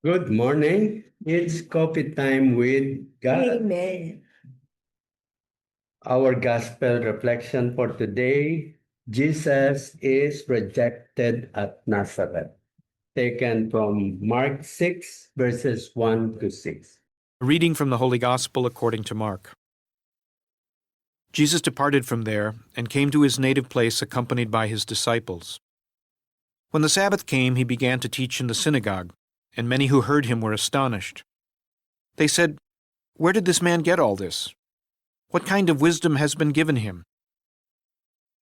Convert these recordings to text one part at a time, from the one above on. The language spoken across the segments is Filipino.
Good morning. It's coffee time with God. Amen. Our gospel reflection for today, Jesus is rejected at Nazareth, taken from Mark 6, verses 1 to 6. A reading from the Holy Gospel according to Mark. Jesus departed from there and came to his native place accompanied by his disciples. When the Sabbath came, he began to teach in the synagogue, and many who heard him were astonished. They said, "Where did this man get all this? What kind of wisdom has been given him?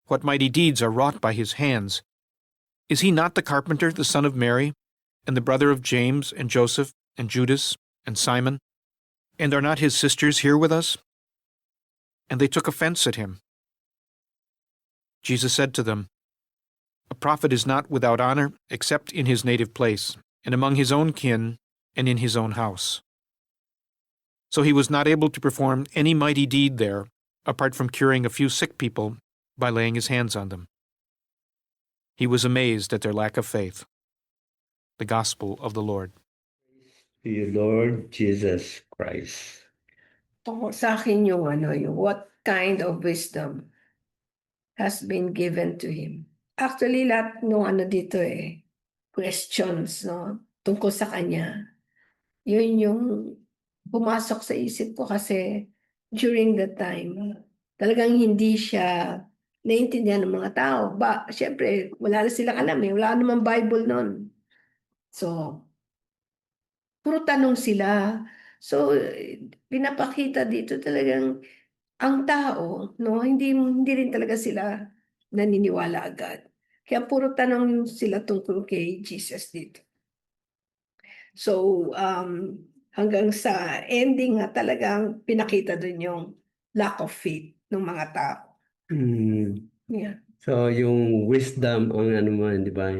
What mighty deeds are wrought by his hands? Is he not the carpenter, the son of Mary, and the brother of James and Joseph and Judas and Simon? And are not his sisters here with us?" And they took offense at him. Jesus said to them, "A prophet is not without honor except in his native place, and among his own kin, and in his own house." So he was not able to perform any mighty deed there, apart from curing a few sick people by laying his hands on them. He was amazed at their lack of faith. The Gospel of the Lord. To you, Lord Jesus Christ. Sa akin yung what kind of wisdom has been given to him. Actually, lahat nung dito questions, no, tungkol sa kanya. Yun yung pumasok sa isip ko kasi during the time, talagang hindi siya naiintindihan ng mga tao. Syempre, wala na silang alam wala namang Bible nun. So, puro tanong sila. So, pinapakita dito talagang ang tao, no, hindi rin talaga sila naniniwala agad. Kaya puro tanong sila tungkol kay Jesus dito. So, hanggang sa ending nga talagang pinakita dun yung lack of faith ng mga tao. Yeah. So, yung wisdom ang di ba?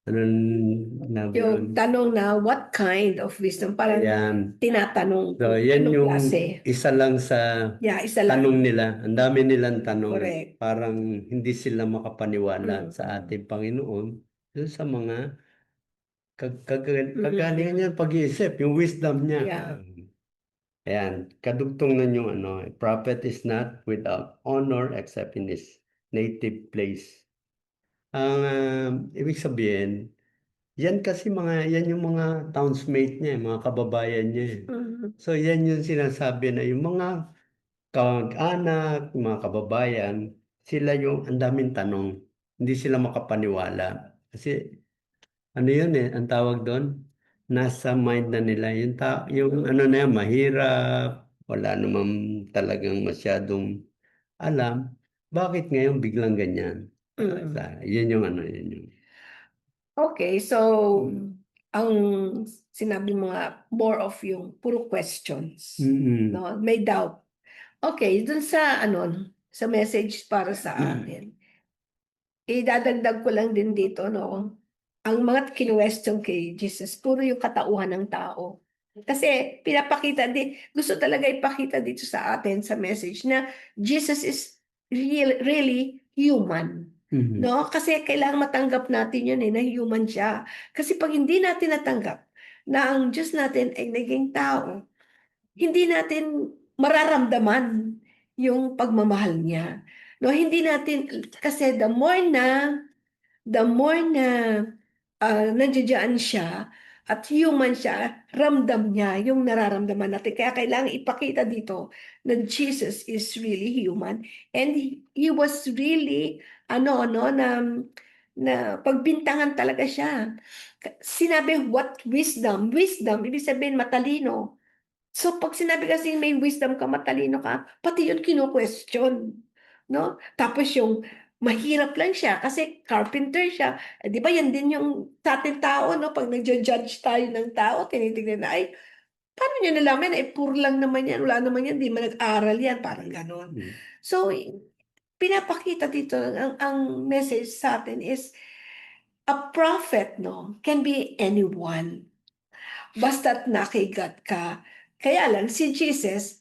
Yung tanong na what kind of wisdom, parang Ayan. tinatanong So, yan yung klase. isa lang sa Isa lang. tanong nila. Ang dami nilang tanong. Correct. Parang hindi sila makapaniwala sa ating Panginoon dun sa mga kagalingan niya pag-iisip, yung wisdom niya. Yeah. Ayan, kadugtong nun yung a prophet is not without honor except in his native place. Ang ibig sabihin, yan yung mga townsmate niya, mga kababayan niya. So yan yung sinasabi na yung mga kamag-anak, mga kababayan, sila yung ang daming tanong. Hindi sila makapaniwala. Kasi ano yun ang tawag doon? Nasa mind na nila. Yung na yan, mahirap, wala namang talagang masyadong alam. Bakit ngayon biglang ganyan? Yun yung yun yung. Okay, so ang sinabi mo nga, more of yung puro questions. No? May doubt. Okay, dun sa sa message para sa akin, idadagdag ko lang din dito, no? Ang mga kinwestiyon kay Jesus, puro yung katauhan ng tao. Kasi pinapakita din, gusto talaga ipakita dito sa atin sa message na Jesus is really human. No? Kasi kailangan matanggap natin yun na human siya. Kasi pag hindi natin natanggap na ang Diyos natin ay naging tao, hindi natin mararamdaman yung pagmamahal niya. No, hindi natin, kasi the more na nandiyan siya at human siya, ramdam niya yung nararamdaman natin. Kaya kailangan ipakita dito na Jesus is really human and he was really na pagbintangan talaga siya. Sinabi, what wisdom? Wisdom, ibig sabihin matalino. So pag sinabi kasi may wisdom ka, matalino ka, pati yun kino-question. No? Tapos yung mahirap lang siya kasi carpenter siya. Di ba yan din yung sa ating tao, no? Pag nag-judge tayo ng tao, tinitignan na, ay, paano nyo nalaman? Puro lang naman yan, wala naman yan, di man nag-aral yan, parang gano'n. So, pinapakita dito, ang message sa atin is, a prophet, no, can be anyone. Basta't nakigat ka. Kaya lang, si Jesus,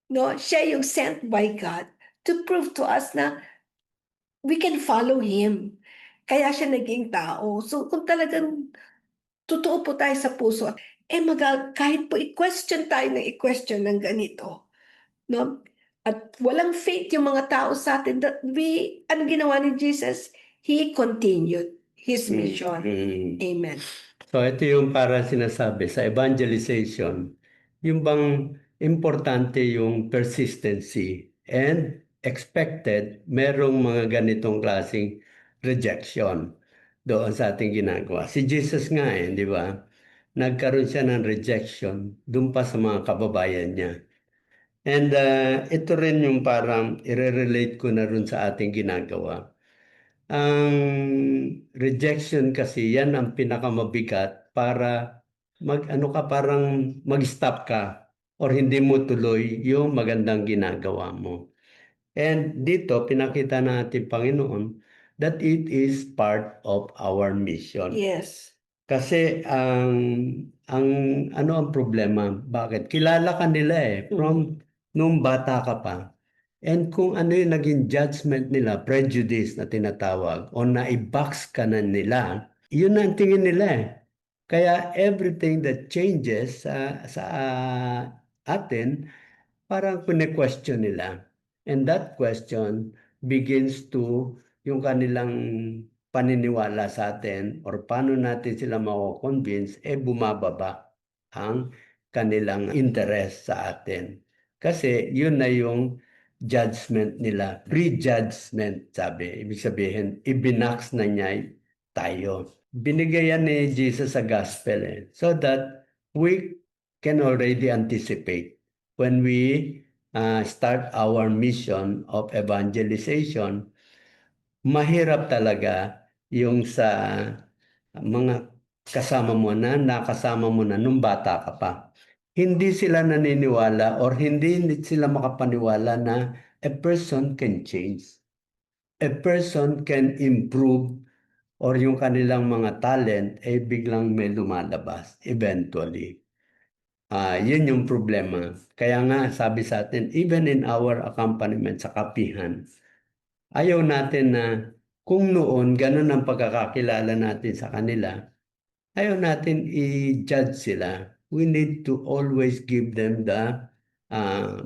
no, siya yung sent by God to prove to us na we can follow Him. Kaya siya naging tao. So kung talagang totoo po tayo sa puso, kahit po i-question tayo ng i-question ng ganito, no? At walang faith yung mga tao sa atin, ano ginawa ni Jesus? He continued his mission. Amen. So ito yung para sinasabi sa evangelization, yung bang importante yung persistency and expected merong mga ganitong klaseng rejection doon sa ating ginagawa. Si Jesus nga di ba? Nagkaroon siya ng rejection doon pa sa mga kababayan niya. And ito rin yung parang i-relate ko na rin sa ating ginagawa. Ang rejection kasi yan ang pinakamabigat para ano ka parang mag-stop ka or hindi mo tuloy yung magandang ginagawa mo. And dito pinakita natin Panginoon that it is part of our mission. Yes. Kasi ang ano ang problema? Bakit? Kilala ka nila from nung bata ka pa. And kung ano yung naging judgment nila, prejudice na tinatawag, o na-box ka na nila, yun ang tingin nila Kaya everything that changes sa atin, parang kune-question nila. And that question begins to yung kanilang paniniwala sa atin or paano natin sila mako-convince, bumababa ang kanilang interest sa atin. Kasi yun na yung judgment nila, prejudgment sabi. Ibig sabihin, ibinax na niya tayo. Binigay yan ni Jesus sa gospel so that we can already anticipate when we start our mission of evangelization. Mahirap talaga yung sa mga kasama mo na nakasama mo na nung bata ka pa. Hindi sila naniniwala or hindi sila makapaniwala na a person can change. A person can improve or yung kanilang mga talent biglang may lumalabas eventually. Yun yung problema. Kaya nga sabi sa atin, even in our accompaniment sa kapihan, ayaw natin na kung noon ganun ang pagkakakilala natin sa kanila, ayaw natin i-judge sila. We need to always give them the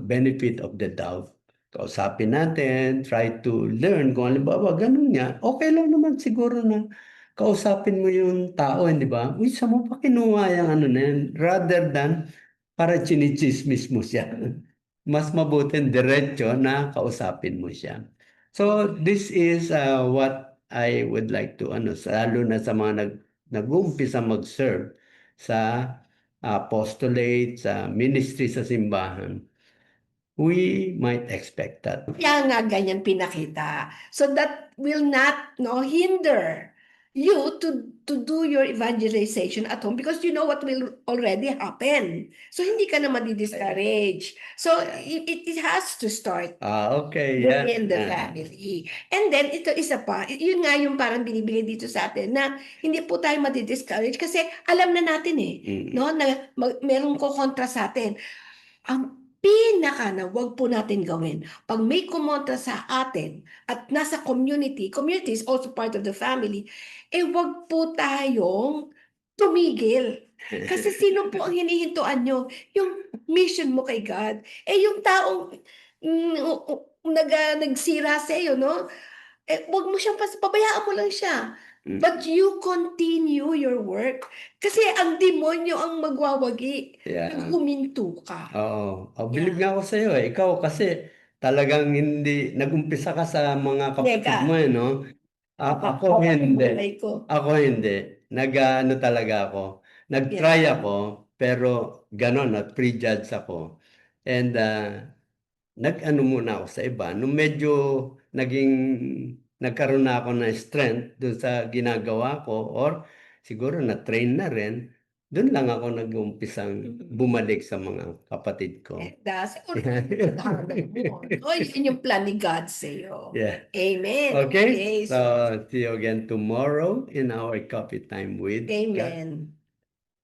benefit of the doubt. Kausapin natin, try to learn. Kung halimbawa, ganun nga, okay lang naman siguro na kausapin mo yung tao, di ba? Uy, saan mo pa kinuha yung ano na yan? Rather than para chinichismis mo siya. Mas mabuting diretso na kausapin mo siya. So, this is what I would like to, lalo na sa mga nag-uumpisa mag-serve sa apostolate, sa ministry sa simbahan, we might expect that. Kaya nga ganyan pinakita. So that will not hinder you to do your evangelization at home because you know what will already happen. So hindi ka na madi-discourage. So it has to start Okay, yeah. within the family. And then ito isa pa, yun nga yung parang binibigay dito sa atin na hindi po tayo madi-discourage kasi alam na natin no, na merong kukontra sa atin. Ang pinaka na wag po natin gawin, pag may kumontra sa atin at nasa community is also part of the family, wag po tayong tumigil. Kasi sino po ang hinihintuan nyo? Yung mission mo kay God. Yung taong nagsira sa iyo, no? Wag mo siyang pabayaan mo lang siya. But you continue your work. Kasi ang demonyo ang magwawagi. Yeah. Huminto ka. Oo. Believe nga ako sa iyo Ikaw kasi talagang hindi nag-umpisa ka sa mga kapatid Teka. mo no? Ako hindi. Ko. Ako hindi. Nag-ano talaga ako. Nag-try ako pero ganon at prejudge ako. And nag-ano muna ako sa iba. Nung medyo nagkaroon na ako ng strength doon sa ginagawa ko or siguro na-train na rin, doon lang ako nag-umpisang bumalik sa mga kapatid ko. Siguro yun yung plan ni God sa'yo. Yeah. Amen. Okay. So see you again tomorrow in our coffee time with God. Amen.